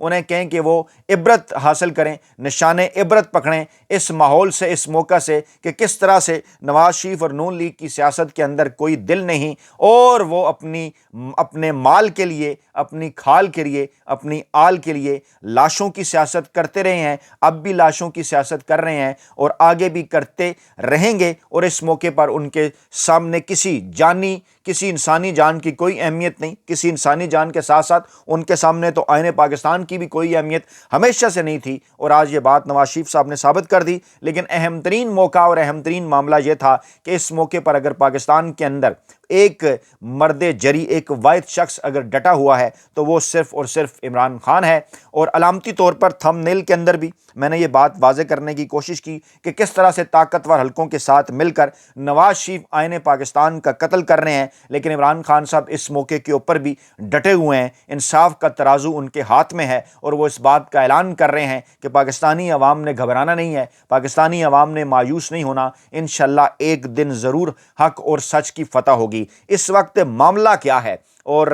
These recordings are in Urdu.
انہیں کہیں کہ وہ عبرت حاصل کریں, نشان عبرت پکڑیں اس ماحول سے, اس موقع سے کہ کس طرح سے نواز شریف اور نون لیگ کی سیاست کے اندر کوئی دل نہیں, اور وہ اپنے مال کے لیے, اپنی کھال کے لیے, اپنی آل کے لیے لاشوں کی سیاست کرتے رہے ہیں, اب بھی لاشوں کی سیاست کر رہے ہیں اور آگے بھی کرتے رہیں گے. اور اس موقع پر ان کے سامنے کسی انسانی جان کی کوئی اہمیت نہیں, کسی انسانی جان کے ساتھ ساتھ ان کے سامنے تو آئین پاکستان کی بھی کوئی اہمیت ہمیشہ سے نہیں تھی, اور آج یہ بات نواز شریف صاحب نے ثابت کر دی. لیکن اہم ترین موقع اور اہم ترین معاملہ یہ تھا کہ اس موقع پر اگر پاکستان کے اندر ایک مرد جری, ایک واحد شخص اگر ڈٹا ہوا ہے تو وہ صرف اور صرف عمران خان ہے. اور علامتی طور پر تھم نیل کے اندر بھی میں نے یہ بات واضح کرنے کی کوشش کی کہ کس طرح سے طاقتور حلقوں کے ساتھ مل کر نواز شریف آئین پاکستان کا قتل کر رہے ہیں, لیکن عمران خان صاحب اس موقع کے اوپر بھی ڈٹے ہوئے ہیں. انصاف کا ترازو ان کے ہاتھ میں ہے اور وہ اس بات کا اعلان کر رہے ہیں کہ پاکستانی عوام نے گھبرانا نہیں ہے, پاکستانی عوام نے مایوس نہیں ہونا, انشاءاللہ ایک دن ضرور حق اور سچ کی فتح ہوگی. اس وقت معاملہ کیا ہے اور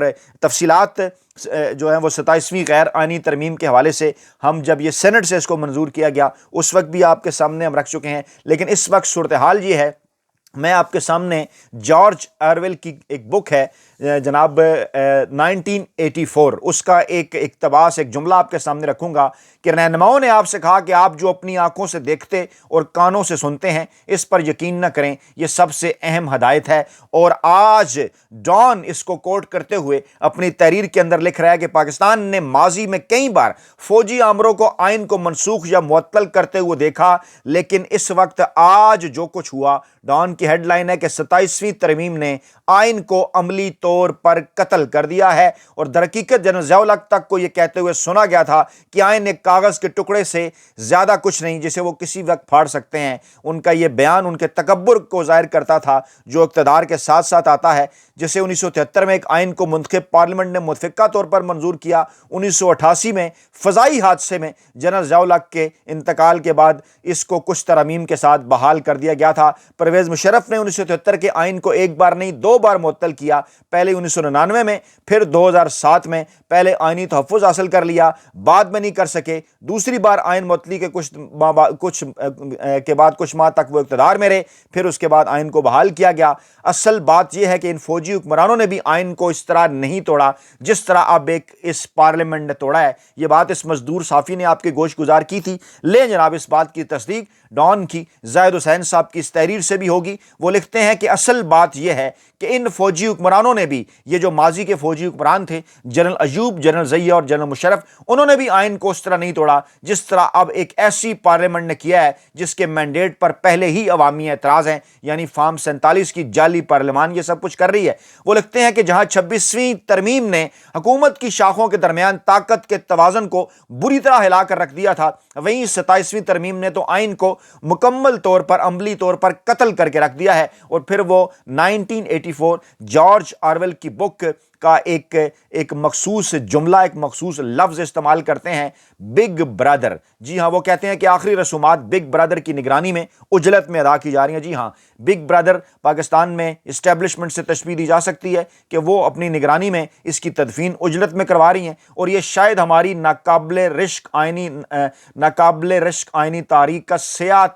تفصیلات جو ہیں وہ 27ویں غیر آئینی ترمیم کے حوالے سے ہم جب یہ سینٹ سے اس کو منظور کیا گیا اس وقت بھی آپ کے سامنے ہم رکھ چکے ہیں, لیکن اس وقت صورتحال یہ ہے, میں آپ کے سامنے جارج آرویل کی ایک بک ہے جناب 1984, اس کا ایک اقتباس, ایک جملہ آپ کے سامنے رکھوں گا کہ رہنماؤں نے آپ سے کہا کہ آپ جو اپنی آنکھوں سے دیکھتے اور کانوں سے سنتے ہیں اس پر یقین نہ کریں, یہ سب سے اہم ہدایت ہے. اور آج ڈان اس کو کوٹ کرتے ہوئے اپنی تحریر کے اندر لکھ رہا ہے کہ پاکستان نے ماضی میں کئی بار فوجی امروں کو آئین کو منسوخ یا معطل کرتے ہوئے دیکھا, لیکن اس وقت آج جو کچھ ہوا, ڈان کی ہیڈ لائن ہے کہ 27ویں ترمیم نے آئین کو عملی طور پر قتل کر دیا ہے. اور در حقیقت جنرل ضیاء الحق تک کو یہ کہتے ہوئے سنا گیا تھا کہ آئین ایک کاغذ کے ٹکڑے سے زیادہ کچھ نہیں جسے وہ کسی وقت پھاڑ سکتے ہیں. ان کا یہ بیان ان کے تکبر کو ظاہر کرتا تھا جو اقتدار کے ساتھ ساتھ آتا ہے, جسے 1973 میں ایک آئین کو منتخب پارلیمنٹ نے متفقہ طور پر منظور کیا, 1988 میں فضائی حادثے میں جنرل ضیاء الحق کے انتقال کے بعد اس کو کچھ ترامیم کے ساتھ بحال کر دیا گیا تھا. پرویز مشرف نے 1973 کے آئین کو ایک بار نہیں 2 بار معطل کیا, پہلے 1999 میں پھر 2007 میں. پہلے آئینی تحفظ حاصل کر لیا, بعد میں نہیں کر سکے, دوسری بار آئین معطلی کے کچھ ماہ تک وہ اقتدار میں رہے, پھر اس کے بعد آئین کو بحال کیا گیا. اصل بات یہ ہے کہ ان فوجی حکمرانوں نے بھی آئین کو اس طرح نہیں توڑا جس طرح اب اس پارلیمنٹ نے توڑا ہے. یہ بات اس مزدور صحافی نے آپ کے گوش گزار کی تھی. لے جناب اس بات کی تصدیق ڈان کی زاہد حسین صاحب کی اس تحریر سے بھی ہوگی. وہ لکھتے ہیں کہ اصل بات یہ ہے کہ ان فوجی حکمرانوں نے بھی, یہ جو ماضی کے فوجی حکمران تھے جنرل ایوب, جنرل ضیاء اور جنرل مشرف, انہوں نے بھی آئین کو اس طرح نہیں توڑا جس طرح اب ایک ایسی پارلیمنٹ نے کیا ہے جس کے مینڈیٹ پر پہلے ہی عوامی اعتراض ہیں, یعنی فارم 47 کی جعلی پارلیمان یہ سب کچھ کر رہی ہے. وہ لکھتے ہیں کہ جہاں 26ویں ترمیم نے حکومت کی شاخوں کے درمیان طاقت کے توازن کو بری طرح ہلا کر رکھ دیا تھا, وہیں 27ویں ترمیم نے تو آئین کو مکمل طور پر عملی طور پر قتل کر کے رکھ دیا ہے. اور پھر وہ 1984 جارج آرویل کی بک کا ایک مخصوص جملہ, ایک مخصوص لفظ استعمال کرتے ہیں, بگ برادر. جی ہاں, وہ کہتے ہیں کہ آخری رسومات بگ برادر کی نگرانی میں اجلت میں ادا کی جا رہی ہیں. جی ہاں, بگ برادر پاکستان میں اسٹیبلشمنٹ سے تشبیہ دی جا سکتی ہے کہ وہ اپنی نگرانی میں اس کی تدفین اجلت میں کروا رہی ہیں, اور یہ شاید ہماری ناقابل رشک آئینی تاریخ کا سیاہ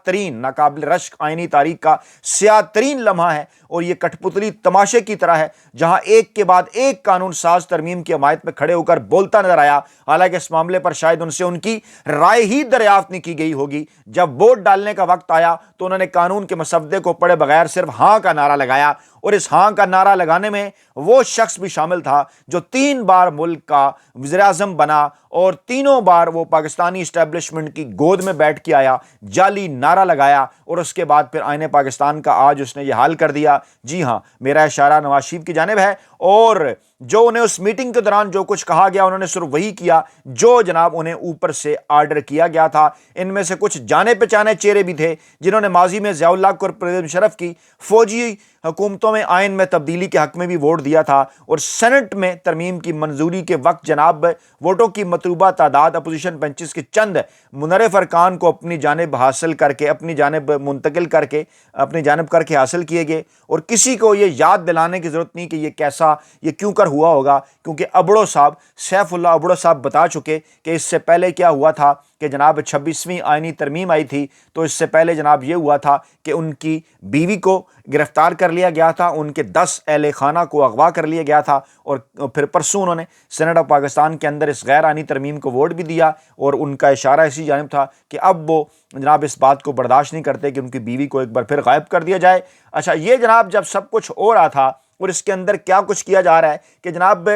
ترین لمحہ ہے. اور یہ کٹھ پتلی تماشے کی طرح ہے جہاں ایک کے بعد ایک قانون ساز ترمیم کی حمایت میں کھڑے ہو کر بولتا نظر آیا, حالانکہ اس معاملے پر شاید ان سے ان کی رائے ہی دریافت نہیں کی گئی ہوگی. جب ووٹ ڈالنے کا وقت آیا تو انہوں نے قانون کے مسودے کو پڑھے بغیر صرف ہاں کا نعرہ لگایا, اور اس ہاں کا نعرہ لگانے میں وہ شخص بھی شامل تھا جو 3 بار ملک کا وزیر اعظم بنا اور تینوں بار وہ پاکستانی اسٹیبلشمنٹ کی گود میں بیٹھ کے آیا, جعلی نعرہ لگایا, اور اس کے بعد پھر آئین پاکستان کا آج اس نے یہ حال کر دیا. جی ہاں, میرا اشارہ نواز شریف کی جانب ہے, اور جو انہیں اس میٹنگ کے دوران جو کچھ کہا گیا انہوں نے صرف وہی کیا جو جناب انہیں اوپر سے آرڈر کیا گیا تھا. ان میں سے کچھ جانے پہچانے چہرے بھی تھے جنہوں نے ماضی میں ضیاء الحق اور پرویز مشرف کی فوجی حکومتوں میں آئین میں تبدیلی کے حق میں بھی ووٹ دیا تھا, اور سینٹ میں ترمیم کی منظوری کے وقت جناب ووٹوں کی مطلوبہ تعداد اپوزیشن بینچز کے چند منحرف ارکان کو اپنی جانب منتقل کر کے اپنی جانب کر کے حاصل کیے گئے. اور کسی کو یہ یاد دلانے کی ضرورت نہیں کہ یہ کیوں کر ہوا ہوگا، کیونکہ ابڑو صاحب سیف اللہ ابڑو صاحب بتا چکے کہ اس سے پہلے کیا ہوا تھا کہ جناب 26ویں آئینی ترمیم آئی تھی، تو اس سے پہلے جناب یہ ہوا تھا کہ ان کی بیوی کو گرفتار کر لیا گیا تھا، ان کے 10 اہل خانہ کو اغوا کر لیا گیا تھا، اور پھر پرسوں انہوں نے سینٹ آف پاکستان کے اندر اس غیر آئینی ترمیم کو ووٹ بھی دیا، اور ان کا اشارہ اسی جانب تھا کہ اب وہ جناب اس بات کو برداشت نہیں کرتے کہ ان کی بیوی کو ایک بار پھر غائب کر دیا جائے۔ اچھا، یہ جناب جب سب کچھ ہو رہا تھا اور اس کے اندر کیا کچھ کیا جا رہا ہے کہ جناب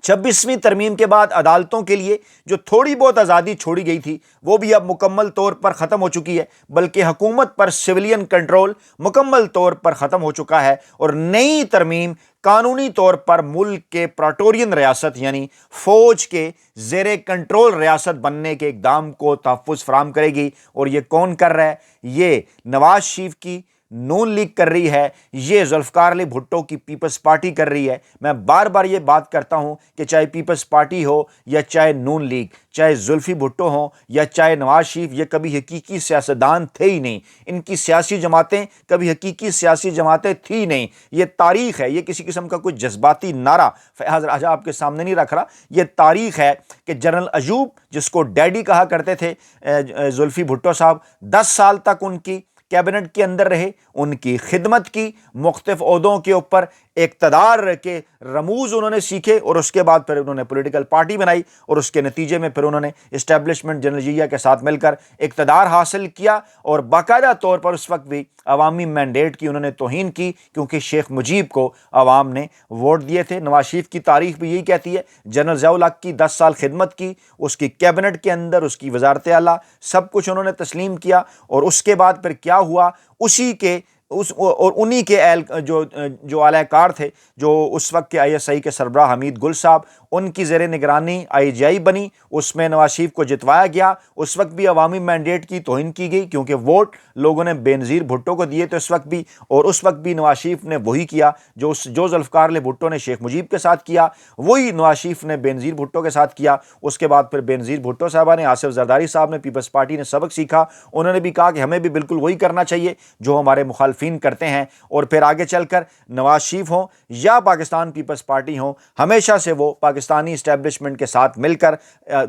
26ویں ترمیم کے بعد عدالتوں کے لیے جو تھوڑی بہت آزادی چھوڑی گئی تھی وہ بھی اب مکمل طور پر ختم ہو چکی ہے، بلکہ حکومت پر سویلین کنٹرول مکمل طور پر ختم ہو چکا ہے، اور نئی ترمیم قانونی طور پر ملک کے پراٹورین ریاست یعنی فوج کے زیر کنٹرول ریاست بننے کے اقدام کو تحفظ فراہم کرے گی۔ اور یہ کون کر رہا ہے؟ یہ نواز شریف کی نون لیگ کر رہی ہے، یہ ذوالفقار علی بھٹو کی پیپلز پارٹی کر رہی ہے۔ میں بار بار یہ بات کرتا ہوں کہ چاہے پیپلز پارٹی ہو یا چاہے نون لیگ، چاہے زلفی بھٹو ہوں یا چاہے نواز شریف، یہ کبھی حقیقی سیاستدان تھے ہی نہیں، ان کی سیاسی جماعتیں کبھی حقیقی سیاسی جماعتیں تھی نہیں۔ یہ تاریخ ہے، یہ کسی قسم کا کوئی جذباتی نعرہ فیاض راجہ آپ کے سامنے نہیں رکھ رہا، یہ تاریخ ہے کہ جنرل ایوب جس کو ڈیڈی کہا کرتے تھے زلفی بھٹو صاحب، 10 سال تک ان کی کیبنٹ کے اندر رہے، ان کی خدمت کی، مختلف عہدوں کے اوپر اقتدار کے رموز انہوں نے سیکھے، اور اس کے بعد پھر انہوں نے پولیٹیکل پارٹی بنائی، اور اس کے نتیجے میں پھر انہوں نے اسٹیبلشمنٹ جنرجیہ کے ساتھ مل کر اقتدار حاصل کیا، اور باقاعدہ طور پر اس وقت بھی عوامی مینڈیٹ کی انہوں نے توہین کی، کیونکہ شیخ مجیب کو عوام نے ووٹ دیے تھے۔ نواز شریف کی تاریخ بھی یہی کہتی ہے، جنرل ضیاء الحق کی 10 سال خدمت کی، اس کی کیبنٹ کے اندر اس کی وزارت اعلیٰ سب کچھ انہوں نے تسلیم کیا، اور اس کے بعد پھر کیا ہوا، اسی کے اور انہی کے جو اعلی کار تھے، جو اس وقت کے آئی ایس آئی کے سربراہ حمید گل صاحب، ان کی زیر نگرانی آئی جی آئی بنی، اس میں نواز شریف کو جتوایا گیا۔ اس وقت بھی عوامی مینڈیٹ کی توہین کی گئی، کیونکہ ووٹ لوگوں نے بے نظیر بھٹو کو دیے تھے اس وقت بھی، اور اس وقت بھی نواز شریف نے وہی کیا جو ذوالفقار علی بھٹو نے شیخ مجیب کے ساتھ کیا، وہی نواز شریف نے بے نظیر بھٹو کے ساتھ کیا۔ اس کے بعد پھر بے نظیر بھٹو صاحبہ نے، آصف زرداری صاحب نے، پیپلز پارٹی نے سبق سیکھا، انہوں نے بھی کہا کہ ہمیں بھی بالکل وہی کرنا چاہیے جو ہمارے مخالفین کرتے ہیں، اور پھر آگے چل کر نواز شریف ہوں یا پاکستان پیپلز پارٹی ہوں، ہمیشہ سے وہ پاکستانی اسٹیبلشمنٹ کے ساتھ مل کر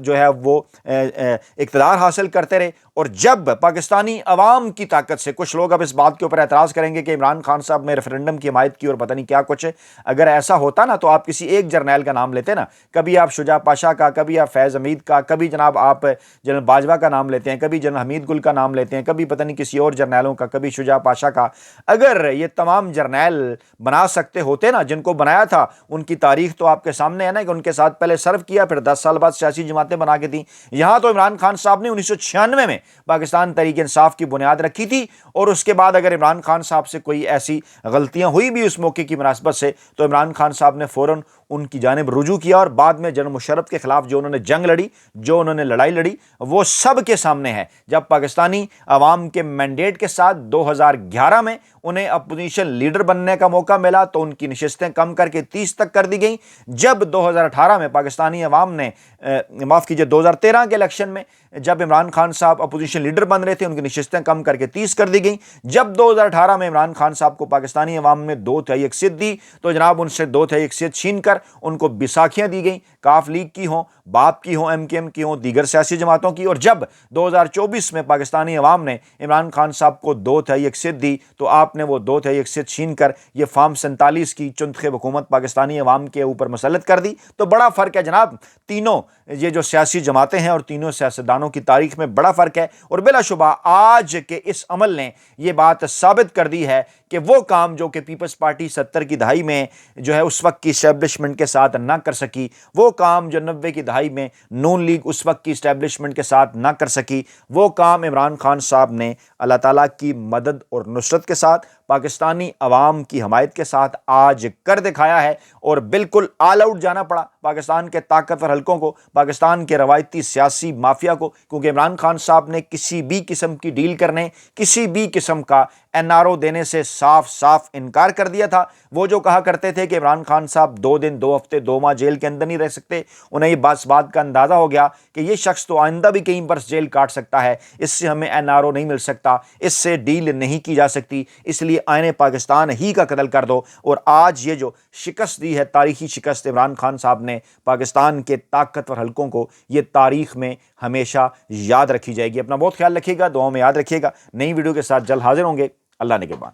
جو ہے وہ اقتدار حاصل کرتے رہے۔ اور جب پاکستانی عوام کی طاقت سے، کچھ لوگ اب اس بات کے اوپر اعتراض کریں گے کہ عمران خان صاحب نے ریفرنڈم کی حمایت کی اور پتہ نہیں کیا کچھ ہے، اگر ایسا ہوتا نا تو آپ کسی ایک جرنیل کا نام لیتے نا، کبھی آپ شجاع پاشا کا، کبھی آپ فیض حمید کا، کبھی جناب آپ جنرل باجوہ کا نام لیتے ہیں، کبھی جنرل حمید گل کا نام لیتے ہیں، کبھی پتہ نہیں کسی اور جرنیلوں کا، کبھی شجاع پاشا کا۔ اگر یہ تمام جرنیل بنا سکتے ہوتے نا، جن کو بنایا تھا ان کی تاریخ تو آپ کے سامنے ہے نا، کہ ان کے ساتھ پہلے سرو کیا، پھر 10 سال بعد سیاسی جماعتیں بنا کے دیں۔ یہاں تو عمران خان صاحب نے 1996 میں پاکستان تحریک انصاف کی بنیاد رکھی تھی، اور اس کے بعد اگر عمران خان صاحب سے کوئی ایسی غلطیاں ہوئی بھی اس موقع کی مناسبت سے، تو عمران خان صاحب نے فوراً ان کی جانب رجوع کیا، اور بعد میں جنرل مشرف کے خلاف جو انہوں نے جنگ لڑی، جو انہوں نے لڑائی لڑی، وہ سب کے سامنے ہے۔ جب پاکستانی عوام کے مینڈیٹ کے ساتھ 2011 میں انہیں اپوزیشن لیڈر بننے کا موقع ملا تو ان کی نشستیں کم کر کے 30 تک کر دی گئیں۔ جب 2018 میں پاکستانی عوام نے 2013 کے الیکشن میں جب عمران خان صاحب اپوزیشن لیڈر بن رہے تھے، ان کی نشستیں کم کر کے 30 کر دی گئیں۔ جب 2018 میں عمران خان صاحب کو پاکستانی عوام نے 2/3 اکثریت دی تو جناب ان سے 2/3 اکثریت چھین کر ان کو بیساکھیاں دی گئیں، کاف لیگ کی ہوں، باپ کی ہوں، ایم کے ایم کی ہوں، دیگر سیاسی جماعتوں کی۔ اور جب 2024 میں پاکستانی عوام نے عمران خان صاحب کو 2/3 اکثریت دی تو آپ نے وہ 2/3 اکثریت چھین کر یہ فارم 47 کی چنتخب حکومت پاکستانی عوام کے اوپر مسلط کر دی۔ تو بڑا فرق ہے جناب، تینوں یہ جو سیاسی جماعتیں ہیں اور تینوں سیاستدانوں کی تاریخ میں بڑا فرق ہے، اور بلا شبہ آج کے اس عمل نے یہ بات ثابت کر دی ہے کہ وہ کام جو کہ پیپلز پارٹی 70 کی دہائی میں جو ہے اس وقت کی اسٹیبلشمنٹ کے ساتھ نہ کر سکی، وہ کام جو 90 کی دہائی میں نون لیگ اس وقت کی اسٹیبلشمنٹ کے ساتھ نہ کر سکی، وہ کام عمران خان صاحب نے اللہ تعالیٰ کی مدد اور نصرت کے ساتھ، پاکستانی عوام کی حمایت کے ساتھ آج کر دکھایا ہے، اور بالکل آل آؤٹ جانا پڑا۔ پاکستان کے طاقتور حلقوں کو، پاکستان کے روایتی سیاسی مافیا کو، کیونکہ عمران خان صاحب نے کسی بھی قسم کی ڈیل کرنے، کسی بھی قسم کا NRO دینے سے صاف صاف انکار کر دیا تھا۔ وہ جو کہا کرتے تھے کہ عمران خان صاحب 2 دن 2 ہفتے 2 ماہ جیل کے اندر نہیں رہ سکتے، انہیں یہ بات کا اندازہ ہو گیا کہ یہ شخص تو آئندہ بھی کہیں برس جیل کاٹ سکتا ہے، اس سے ہمیں NRO نہیں مل سکتا، اس سے ڈیل نہیں کی جا سکتی، اس لیے آئین پاکستان ہی کا قتل کر دو۔ اور آج یہ جو شکست دی ہے، تاریخی شکست عمران خان صاحب نے پاکستان کے طاقتور حلقوں کو، یہ تاریخ میں ہمیشہ یاد رکھی جائے گی۔ اپنا بہت خیال رکھیے گا، دعاؤں میں یاد رکھیے گا۔ نئی ویڈیو کے ساتھ جلد حاضر ہوں گے۔ اللہ نگہبان۔